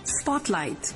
Spotlight.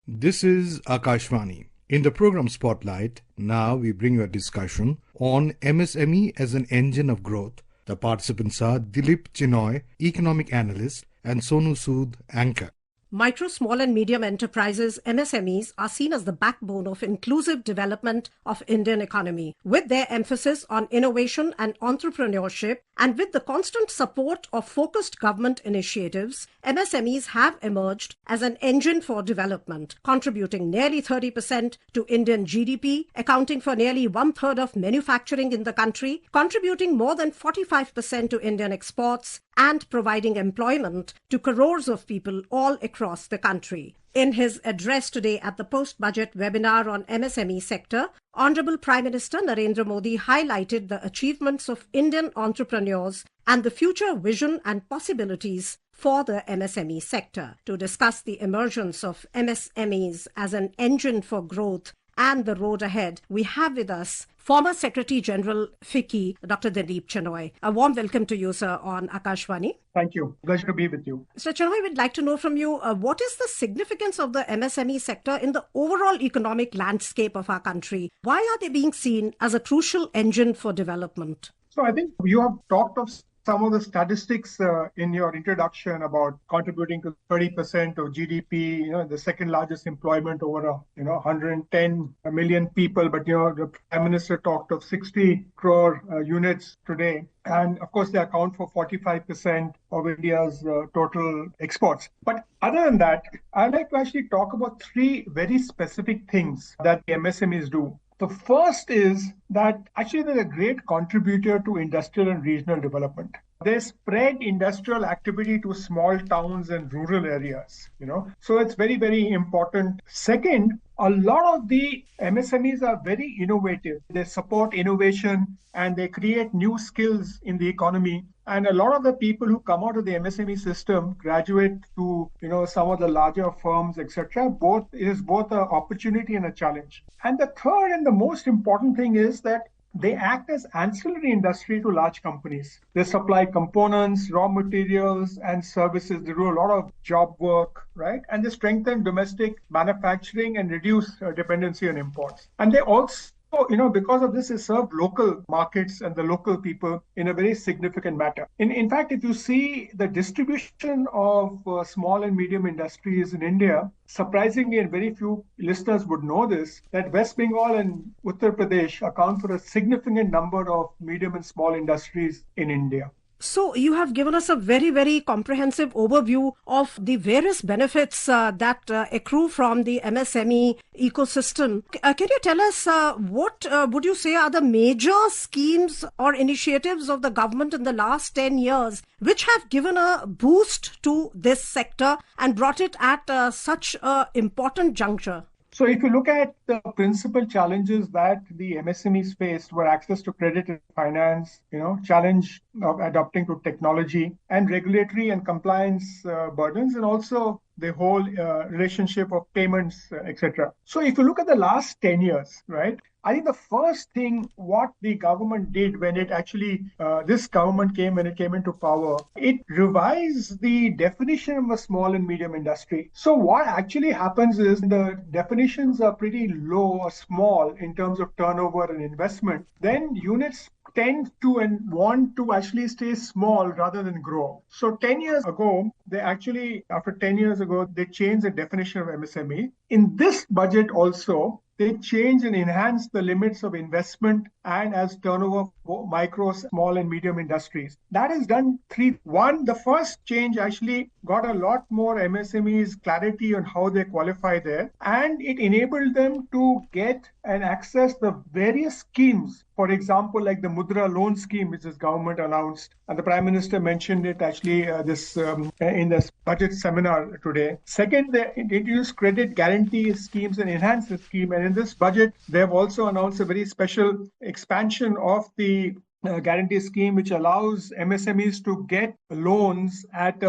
This is Akashvani. In the program Spotlight, now we bring you a discussion on MSME as an engine of growth. The participants are Dilip Chinoy, economic analyst, and Sonu Sood, anchor. Micro, small and medium enterprises, MSMEs, are seen as the backbone of inclusive development of Indian economy. With their emphasis on innovation and entrepreneurship, and with the constant support of focused government initiatives, MSMEs have emerged as an engine for development, contributing nearly 30% to Indian GDP, accounting for nearly one-third of manufacturing in the country, contributing more than 45% to Indian exports, and providing employment to crores of people all across the country. In his address today at the post-budget webinar on MSME sector, Honorable Prime Minister Narendra Modi highlighted the achievements of Indian entrepreneurs and the future vision and possibilities for the MSME sector. To discuss the emergence of MSMEs as an engine for growth and the road ahead, we have with us former Secretary General FICCI, Dr. Dilip Chinoy. A warm welcome to you, sir, on Akashvani. Thank you. Pleasure to be with you. Mr. Chinoy, we'd like to know from you, what is the significance of the MSME sector in the overall economic landscape of our country? Why are they being seen as a crucial engine for development? So I think you have talked of some of the statistics in your introduction about contributing to 30% of GDP, the second largest employment over 110 million people. But the Prime Minister talked of 60 crore units today. And of course, they account for 45% of India's total exports. But other than that, I'd like to actually talk about three very specific things that the MSMEs do. The first is that actually they're a great contributor to industrial and regional development. They spread industrial activity to small towns and rural areas, So it's very, very important. Second, a lot of the MSMEs are very innovative. They support innovation and they create new skills in the economy. And a lot of the people who come out of the MSME system graduate to, some of the larger firms, etc. It is both an opportunity and a challenge. And the third and the most important thing is that they act as ancillary industry to large companies. They supply components, raw materials, and services. They do a lot of job work, right? And they strengthen domestic manufacturing and reduce dependency on imports. And they also, because of this, they serve local markets and the local people in a very significant manner. In fact, if you see the distribution of small and medium industries in India, surprisingly, and very few listeners would know this, that West Bengal and Uttar Pradesh account for a significant number of medium and small industries in India. So you have given us a very, very comprehensive overview of the various benefits that accrue from the MSME ecosystem. Can you tell us what would you say are the major schemes or initiatives of the government in the last 10 years which have given a boost to this sector and brought it at such an important juncture? So if you look at the principal challenges that the MSMEs faced were access to credit and finance, challenge of adapting to technology and regulatory and compliance burdens, and also the whole relationship of payments, etc. So if you look at the last 10 years, right, I think the first thing what the government did when it actually, this government when it came into power, it revised the definition of a small and medium industry. So what actually happens is the definitions are pretty low or small in terms of turnover and investment. Then units tend to and want to actually stay small rather than grow. So 10 years ago, after 10 years ago, they changed the definition of MSME. In this budget also, they change and enhance the limits of investment and as turnover for micro, small and medium industries. That is done three. One, the first change actually got a lot more MSMEs clarity on how they qualify there, and it enabled them to get and access the various schemes. For example, like the Mudra loan scheme, which this government announced, and the Prime Minister mentioned it actually in this budget seminar today. Second, they introduced credit guarantee schemes and enhanced the scheme. And in this budget, they have also announced a very special expansion of the guarantee scheme, which allows MSMEs to get loans at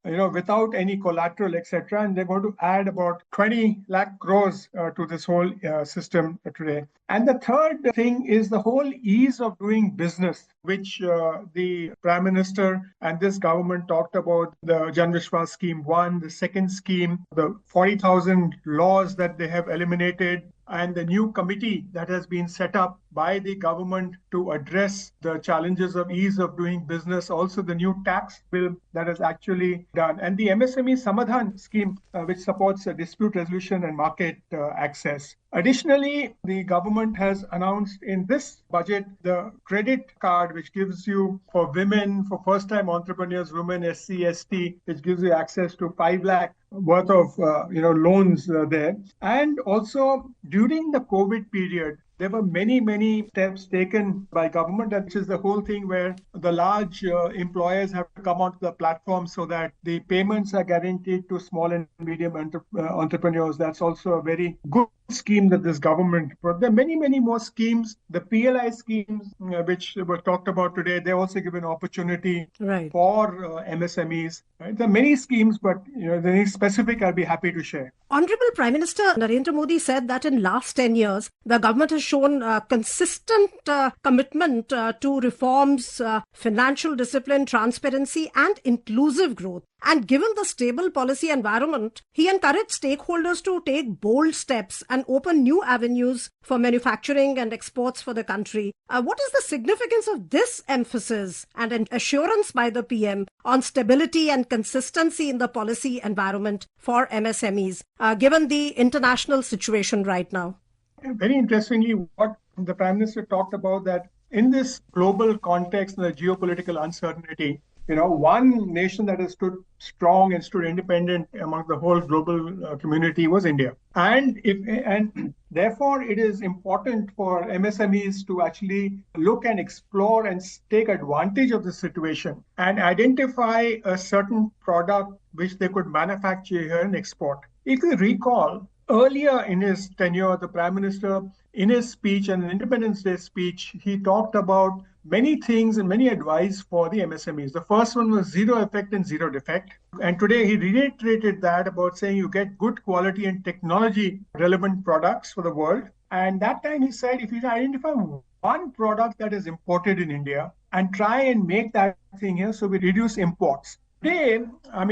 without any collateral, etc. And they're going to add about 20 lakh crores to this whole system today. And the third thing is the whole ease of doing business, which the Prime Minister and this government talked about. The Jan Vishwas Scheme 1, the second scheme, the 40,000 laws that they have eliminated, and the new committee that has been set up by the government to address the challenges of ease of doing business, also the new tax bill that is actually done, and the MSME Samadhan scheme, which supports dispute resolution and market access. Additionally, the government has announced in this budget the credit card, which gives you for women, for first-time entrepreneurs, women, SC, ST, which gives you access to 5 lakh worth of loans there. And also during the COVID period, there were many steps taken by government, which is the whole thing where the large employers have to come onto the platform so that the payments are guaranteed to small and medium entrepreneurs. That's also a very good scheme that this government brought. There are many more schemes. The PLI schemes, which were talked about today, they also give an opportunity for MSMEs. Right? There are many schemes, but any specific, I'll be happy to share. Honorable Prime Minister Narendra Modi said that in last 10 years, the government has shown consistent commitment to reforms, financial discipline, transparency and inclusive growth. And given the stable policy environment, he encouraged stakeholders to take bold steps and open new avenues for manufacturing and exports for the country. What is the significance of this emphasis and an assurance by the PM on stability and consistency in the policy environment for MSMEs, given the international situation right now? Very interestingly, what the Prime Minister talked about, that in this global context and the geopolitical uncertainty, one nation that has stood strong and stood independent among the whole global community was India. And therefore, it is important for MSMEs to actually look and explore and take advantage of the situation and identify a certain product which they could manufacture here and export. If you recall, earlier in his tenure, the Prime Minister, in his speech and an Independence Day speech, he talked about many things and many advice for the MSMEs. The first one was zero effect and zero defect. And today he reiterated that about saying you get good quality and technology relevant products for the world. And that time he said, if you identify one product that is imported in India and try and make that thing here, so we reduce imports. Today,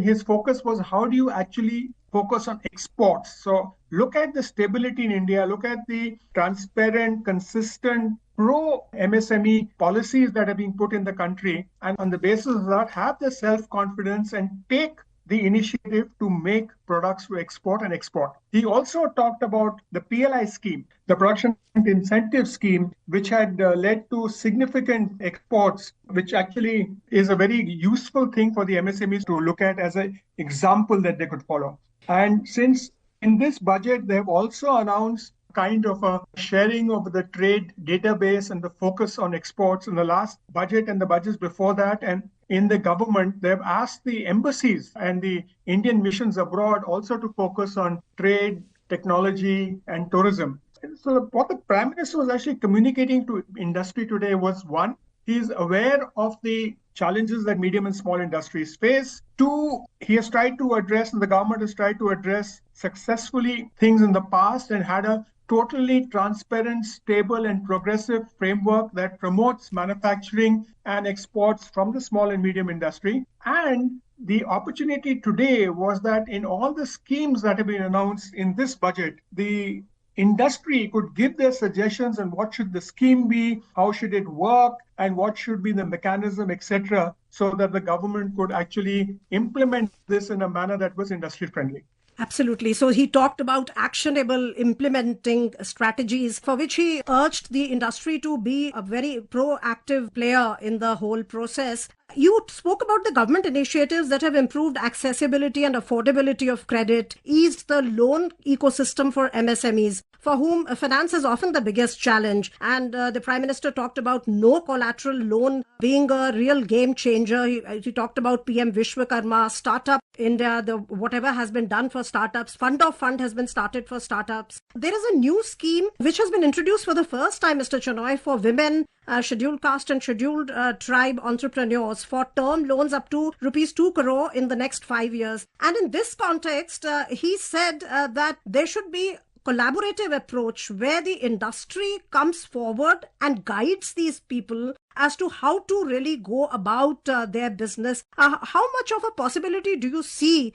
his focus was how do you actually focus on exports? So look at the stability in India, look at the transparent, consistent, pro-MSME policies that are being put in the country, and on the basis of that, have the self-confidence and take the initiative to make products to export and export. He also talked about the PLI scheme, the production incentive scheme, which had led to significant exports, which actually is a very useful thing for the MSMEs to look at as an example that they could follow. And since in this budget, they have also announced kind of a sharing of the trade database and the focus on exports in the last budget and the budgets before that. And in the government, they've asked the embassies and the Indian missions abroad also to focus on trade, technology, and tourism. So what the Prime Minister was actually communicating to industry today was, one, he's aware of the challenges that medium and small industries face. Two, he has tried to address, and the government has tried to address successfully things in the past and had a totally transparent, stable, and progressive framework that promotes manufacturing and exports from the small and medium industry. And the opportunity today was that in all the schemes that have been announced in this budget, the industry could give their suggestions on what should the scheme be, how should it work, and what should be the mechanism, etc., so that the government could actually implement this in a manner that was industry friendly. Absolutely. So he talked about actionable implementing strategies for which he urged the industry to be a very proactive player in the whole process. You spoke about the government initiatives that have improved accessibility and affordability of credit, eased the loan ecosystem for MSMEs, for whom finance is often the biggest challenge. And the Prime Minister talked about no collateral loan being a real game changer. He talked about PM Vishwakarma, Startup India, whatever has been done for startups. Fund of Fund has been started for startups. There is a new scheme which has been introduced for the first time, Mr. Chenoy, for women, scheduled caste and scheduled tribe entrepreneurs for term loans up to rupees 2 crore in the next 5 years. And in this context, he said that there should be collaborative approach where the industry comes forward and guides these people as to how to really go about their business. How much of a possibility do you see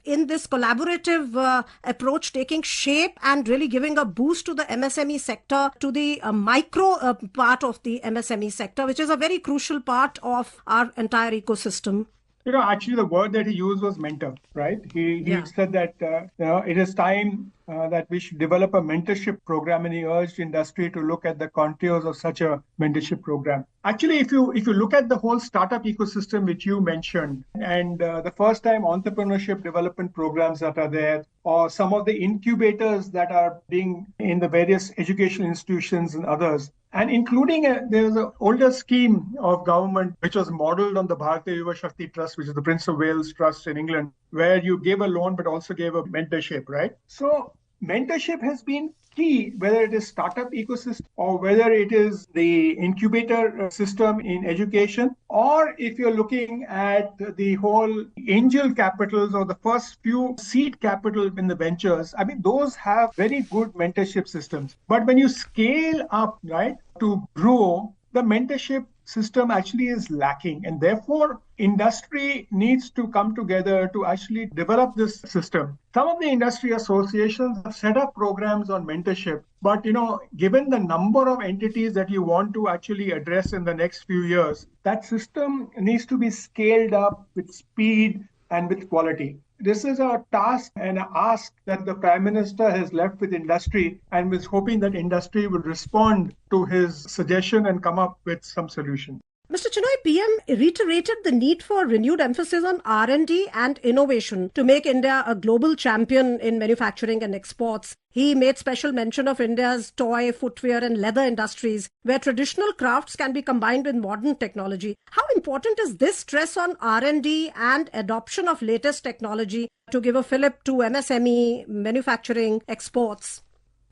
in this collaborative approach taking shape and really giving a boost to the MSME sector, to the micro part of the MSME sector, which is a very crucial part of our entire ecosystem? Actually, the word that he used was mentor, right? He said that it is time that we should develop a mentorship program, and he urged industry to look at the contours of such a mentorship program. Actually, if you look at the whole startup ecosystem which you mentioned, and the first time entrepreneurship development programs that are there, or some of the incubators that are being in the various educational institutions and others, and including there's an older scheme of government which was modeled on the Bharatiya Yuva Shakti Trust, which is the Prince of Wales Trust in England, where you gave a loan but also gave a mentorship, right? So mentorship has been key, whether it is startup ecosystem or whether it is the incubator system in education, or if you're looking at the whole angel capitals or the first few seed capital in the ventures. I mean, those have very good mentorship systems. But when you scale up, right, to grow, the mentorship system actually is lacking, and therefore industry needs to come together to actually develop this system. Some of the industry associations have set up programs on mentorship, but given the number of entities that you want to actually address in the next few years, that system needs to be scaled up with speed and with quality. This is a task and an ask that the Prime Minister has left with industry, and was hoping that industry will respond to his suggestion and come up with some solution. Mr. Chenoy, PM reiterated the need for renewed emphasis on R&D and innovation to make India a global champion in manufacturing and exports. He made special mention of India's toy, footwear and leather industries, where traditional crafts can be combined with modern technology. How important is this stress on R&D and adoption of latest technology to give a fillip to MSME, manufacturing, exports?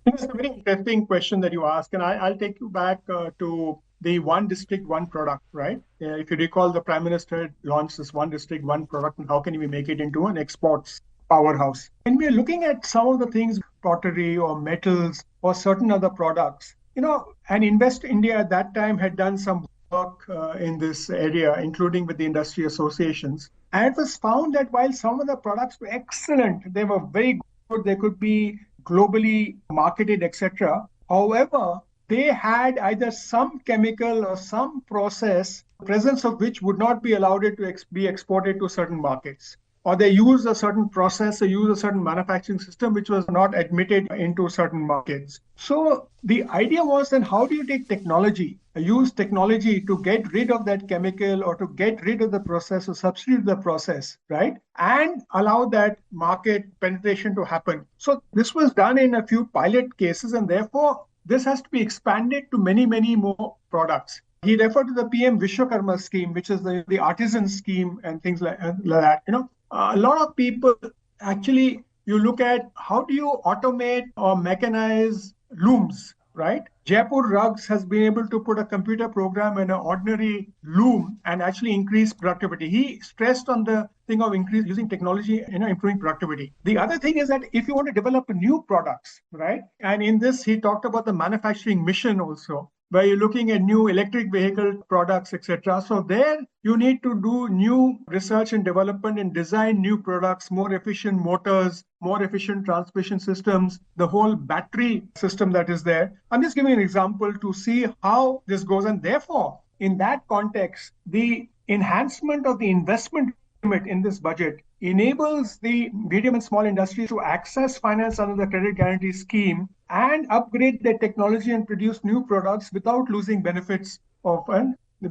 It's a very interesting question that you ask, and I'll take you back to the one district, one product, right? If you recall, the Prime Minister launched this one district, one product, and how can we make it into an exports powerhouse? And we're looking at some of the things, pottery or metals or certain other products, and Invest India at that time had done some work in this area, including with the industry associations. And it was found that while some of the products were excellent, they were very good, they could be globally marketed, etc. However, they had either some chemical or some process, the presence of which would not be allowed it to be exported to certain markets. Or they use a certain process, or use a certain manufacturing system which was not admitted into certain markets. So the idea was then, how do you take technology, use technology to get rid of that chemical or to get rid of the process or substitute the process, right? And allow that market penetration to happen. So this was done in a few pilot cases, and therefore this has to be expanded to many, many more products. He referred to the PM Vishwakarma scheme, which is the artisan scheme and things like that. A lot of people actually, you look at how do you automate or mechanize looms, right? Jaipur Rugs has been able to put a computer program in an ordinary loom and actually increase productivity. He stressed on the thing of using technology, improving productivity. The other thing is that if you want to develop new products, right? And in this, he talked about the manufacturing mission also, where you're looking at new electric vehicle products, etc. So there you need to do new research and development and design new products, more efficient motors, more efficient transmission systems, the whole battery system that is there. I'm just giving an example to see how this goes. And therefore, in that context, the enhancement of the investment limit in this budget enables the medium and small industries to access finance under the credit guarantee scheme and upgrade their technology and produce new products without losing benefits of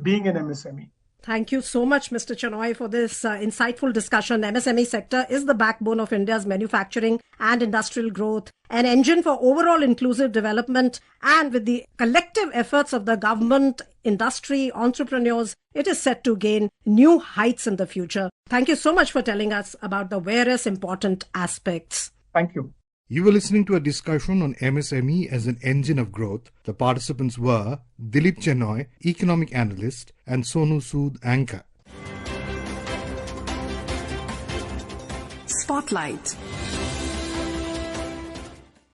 being an MSME. Thank you so much, Mr. Chenoy, for this insightful discussion. MSME sector is the backbone of India's manufacturing and industrial growth, an engine for overall inclusive development, and with the collective efforts of the government, industry, entrepreneurs, it is set to gain new heights in the future. Thank you so much for telling us about the various important aspects. Thank you. You were listening to a discussion on MSME as an engine of growth. The participants were Dilip Chenoy, economic analyst, and Sonu Sood, anchor. Spotlight.